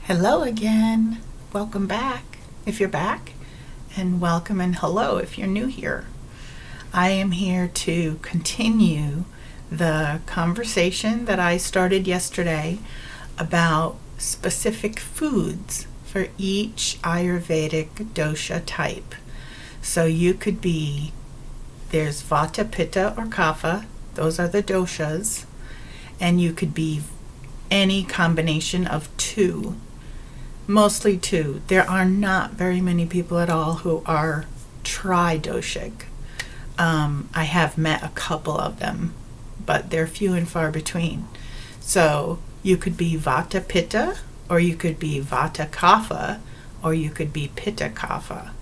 Hello again. Welcome back if you're back, and welcome and hello if you're new here. I am here to continue the conversation that I started yesterday about specific foods for each Ayurvedic dosha type. So you could be, there's Vata, Pitta, or Kapha. Those are the doshas. And you could be any combination of two. Mostly two. There are not very many people at all who are tri-doshic. I have met a couple of them, but they're few and far between. So you could be Vata Pitta, or you could be Vata Kapha, or you could be Pitta Kapha.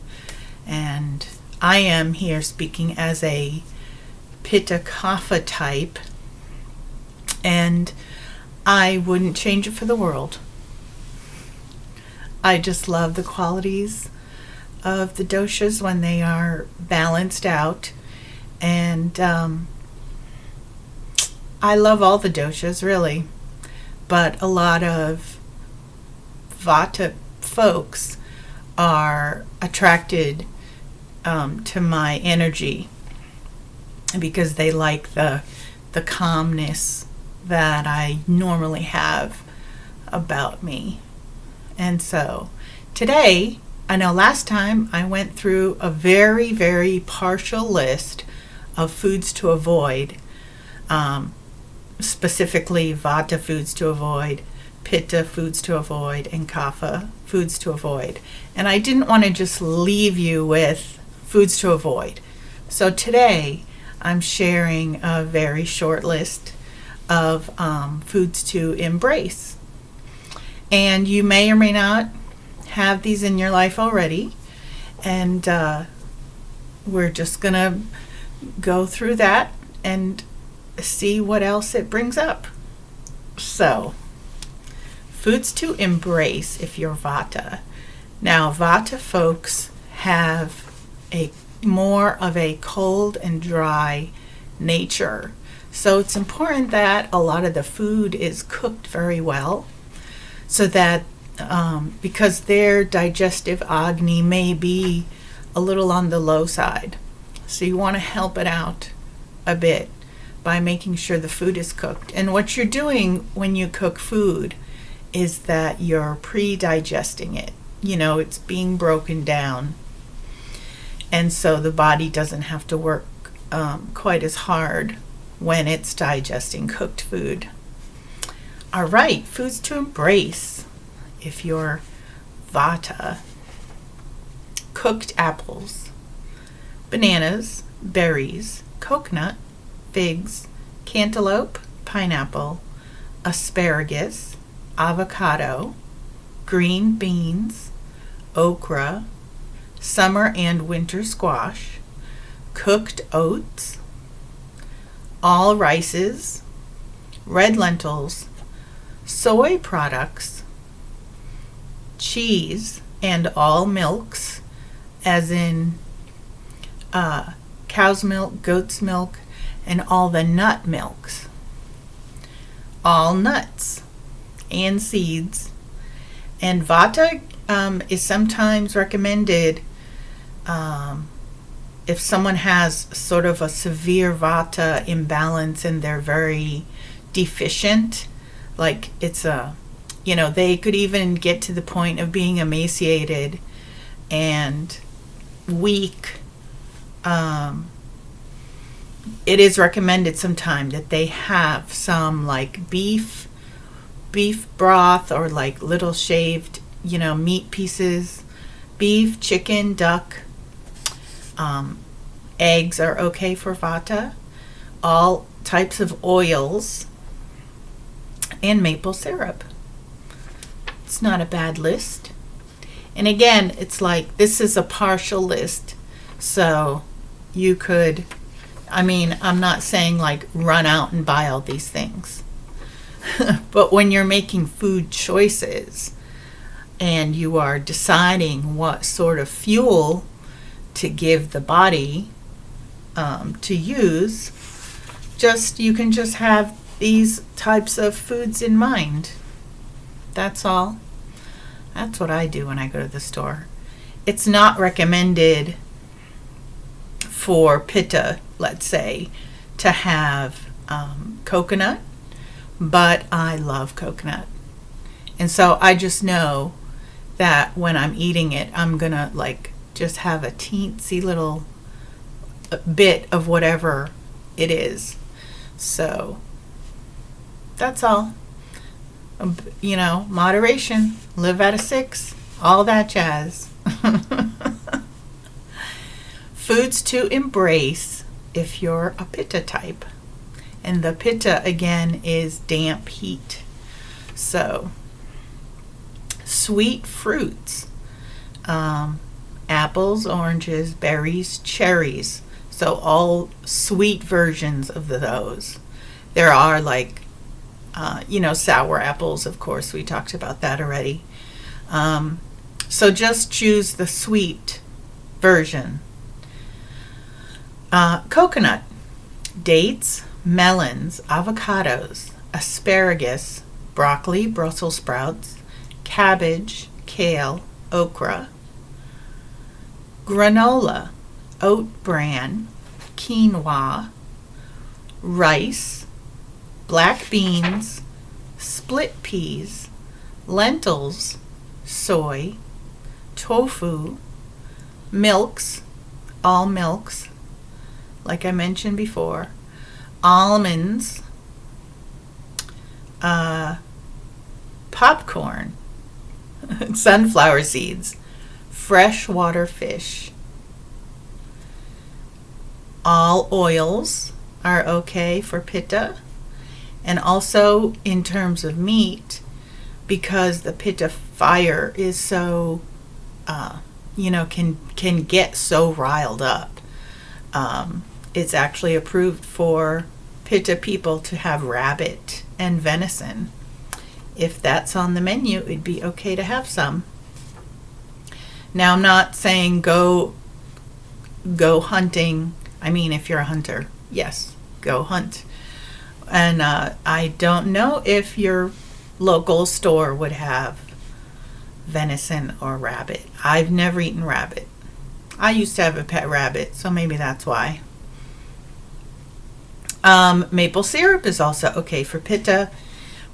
And I am here speaking as a Pitta Kapha type, and I wouldn't change it for the world. I just love the qualities of the doshas when they are balanced out. And I love all the doshas, really. But a lot of Vata folks are attracted to my energy because they like the calmness that I normally have about me. And so today, I know last time I went through a very, very partial list of foods to avoid, specifically Vata foods to avoid, Pitta foods to avoid, and Kapha foods to avoid. And I didn't want to just leave you with foods to avoid. So today, I'm sharing a very short list of foods to embrace. And you may or may not have these in your life already. And we're just going to go through that and see what else it brings up. So, foods to embrace if you're Vata. Now, Vata folks have a more of a cold and dry nature. So it's important that a lot of the food is cooked very well, so that because their digestive agni may be a little on the low side. So you want to help it out a bit by making sure the food is cooked. And what you're doing when you cook food is that you're pre-digesting it. You know, it's being broken down. And so the body doesn't have to work quite as hard when it's digesting cooked food. All right, foods to embrace if you're Vata. Cooked apples, bananas, berries, coconut, figs, cantaloupe, pineapple, asparagus, avocado, green beans, okra, summer and winter squash, cooked oats, all rices, red lentils, soy products, cheese, and all milks, as in cow's milk, goat's milk, and all the nut milks, all nuts and seeds. And Vata is sometimes recommended if someone has sort of a severe Vata imbalance and they're very deficient, like it's they could even get to the point of being emaciated and weak. It is recommended sometime that they have some like beef broth, or like little shaved, meat pieces, beef, chicken, duck. Eggs are okay for Vata. All types of oils, and maple syrup. It's not a bad list. And again, it's like this is a partial list. So you could, I'm not saying like run out and buy all these things. But when you're making food choices and you are deciding what sort of fuel to give the body to use, you can just have these types of foods in mind. That's all. That's what I do when I go to the store. It's not recommended for pitta, let's say, to have coconut, but I love coconut. And so I just know that when I'm eating it, I'm going to like just have a teensy little bit of whatever it is. So that's all. You know, moderation, live at a 6, all that jazz. Foods to embrace if you're a pitta type. And the pitta, again, is damp heat. So, sweet fruits. Apples, oranges, berries, cherries. So, all sweet versions of those. There are like, sour apples, of course. We talked about that already. So, just choose the sweet version. Coconut, dates, melons, avocados, asparagus, broccoli, Brussels sprouts, cabbage, kale, okra, granola, oat bran, quinoa, rice, black beans, split peas, lentils, soy, tofu, milks, all milks, like I mentioned before, almonds, popcorn, sunflower seeds, freshwater fish. All oils are okay for pitta, and also in terms of meat, because the pitta fire is so, can get so riled up. It's actually approved for pitta people to have rabbit and venison. If that's on the menu, it'd be okay to have some. Now, I'm not saying go hunting. I mean, if you're a hunter, yes, go hunt. And I don't know if your local store would have venison or rabbit. I've never eaten rabbit. I used to have a pet rabbit, so maybe that's why. Maple syrup is also okay for pitta,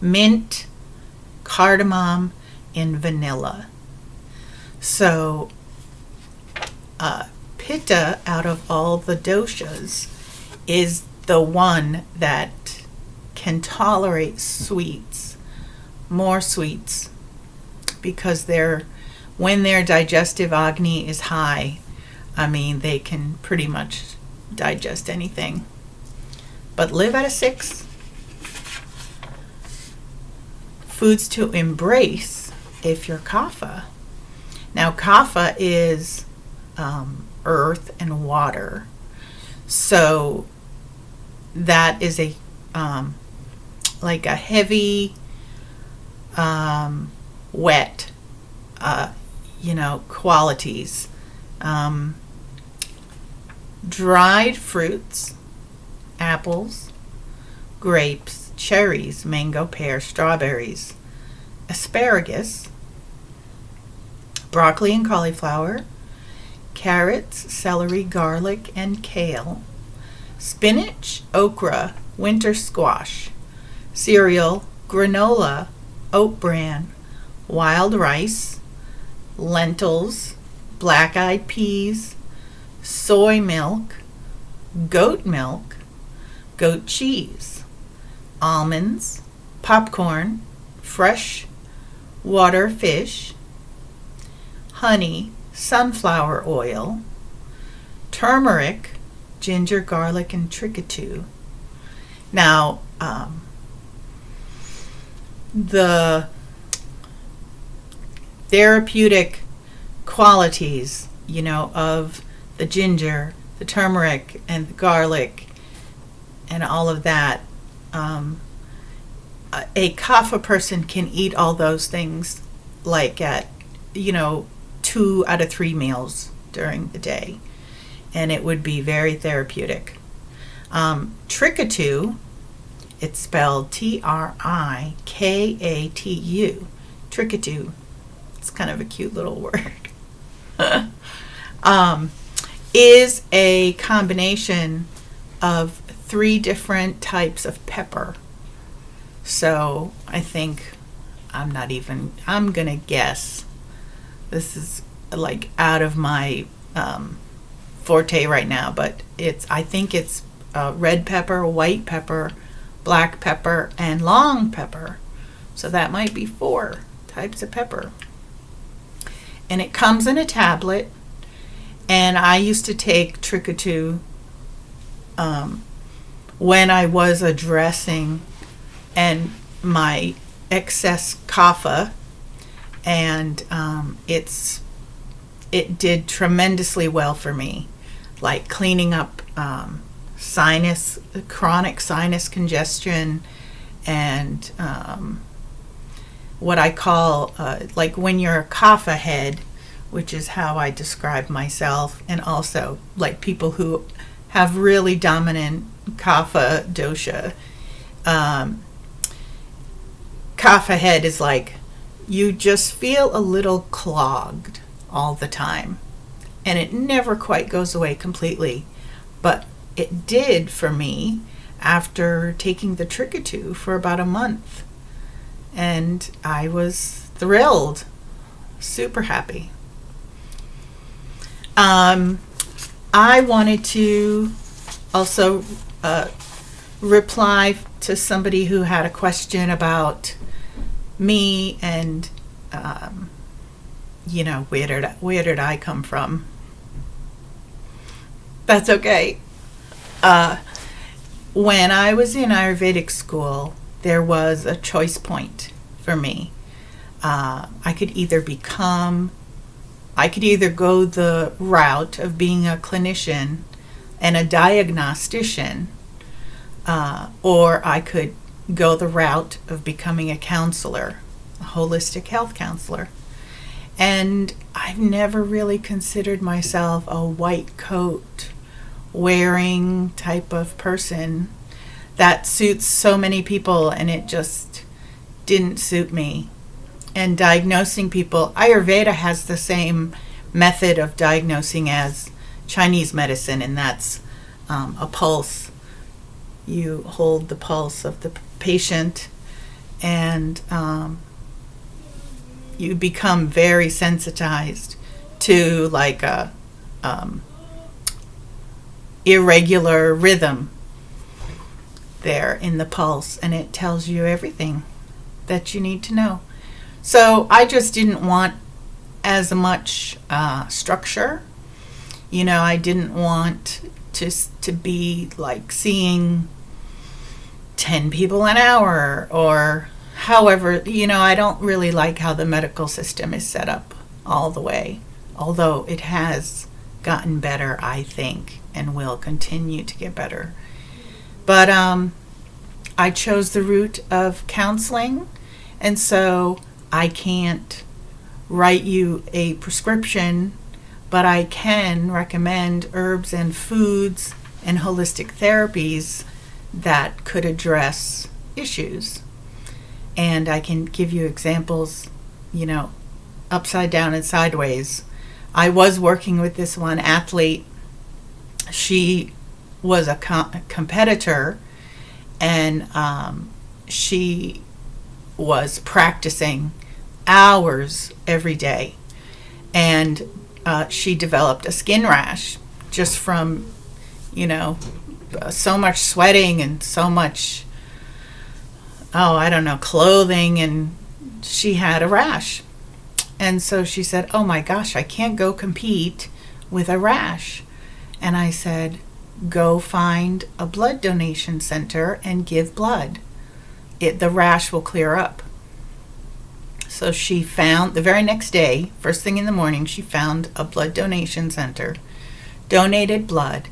mint, cardamom, and vanilla. So, pitta, out of all the doshas, is the one that can tolerate sweets, more sweets, because when their digestive agni is high, I mean, they can pretty much digest anything. But live at a 6. Foods to embrace if you're kapha. Now, kapha is earth and water. So that is a like a heavy, wet, qualities. Dried fruits, apples, grapes, cherries, mango, pear, strawberries, asparagus, broccoli and cauliflower, carrots, celery, garlic, and kale, spinach, okra, winter squash, cereal, granola, oat bran, wild rice, lentils, black-eyed peas, soy milk, goat cheese, almonds, popcorn, fresh water fish, honey, sunflower oil, turmeric, ginger, garlic, and trickatoo. Now, the therapeutic qualities, of the ginger, the turmeric, and the garlic, and all of that, a kapha person can eat all those things like at, 2 out of 3 meals during the day, and it would be very therapeutic. Trickatoo, it's spelled Trikatu, trickatoo. it's kind of a cute little word, is a combination of 3 different types of pepper. So I think I'm going to guess. This is like out of my forte right now, but I think it's red pepper, white pepper, black pepper, and long pepper. So that might be 4 types of pepper. And it comes in a tablet. And I used to take Trick-or-Two when I was addressing and my excess kapha, and it did tremendously well for me, like cleaning up chronic sinus congestion, and what I call like when you're a kapha head, which is how I describe myself, and also like people who have really dominant kapha dosha. Kapha head is like you just feel a little clogged all the time, and it never quite goes away completely, but it did for me after taking the Trick-or-Two for about a month, and I was thrilled, super happy. I wanted to also reply to somebody who had a question about me and where did I come from? That's okay. When I was in Ayurvedic school, there was a choice point for me. I could either go the route of being a clinician and a diagnostician, or I could go the route of becoming a counselor, a holistic health counselor. And I've never really considered myself a white coat wearing type of person that suits so many people, and it just didn't suit me. And diagnosing people, Ayurveda has the same method of diagnosing as Chinese medicine, and that's a pulse. You hold the pulse of the patient, and you become very sensitized to like a irregular rhythm there in the pulse, and it tells you everything that you need to know. So I just didn't want as much structure. I didn't want to be like seeing 10 people an hour, or however, I don't really like how the medical system is set up all the way, although it has gotten better, I think, and will continue to get better. But I chose the route of counseling, and so I can't write you a prescription, but I can recommend herbs and foods and holistic therapies that could address issues. And I can give you examples, upside down and sideways. I was working with this one athlete. She was a competitor, and she was practicing hours every day, and she developed a skin rash just from so much sweating and so much clothing, and she had a rash. And so she said, oh my gosh, I can't go compete with a rash. And I said, go find a blood donation center and give blood. The rash will clear up. So she found, the very next day, first thing in the morning, she found a blood donation center, donated blood,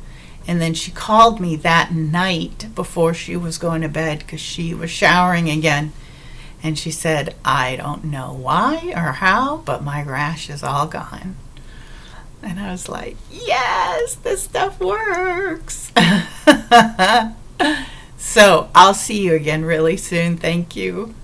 and then she called me that night before she was going to bed because she was showering again. And she said, I don't know why or how, but my rash is all gone. And I was like, yes, this stuff works. So I'll see you again really soon. Thank you.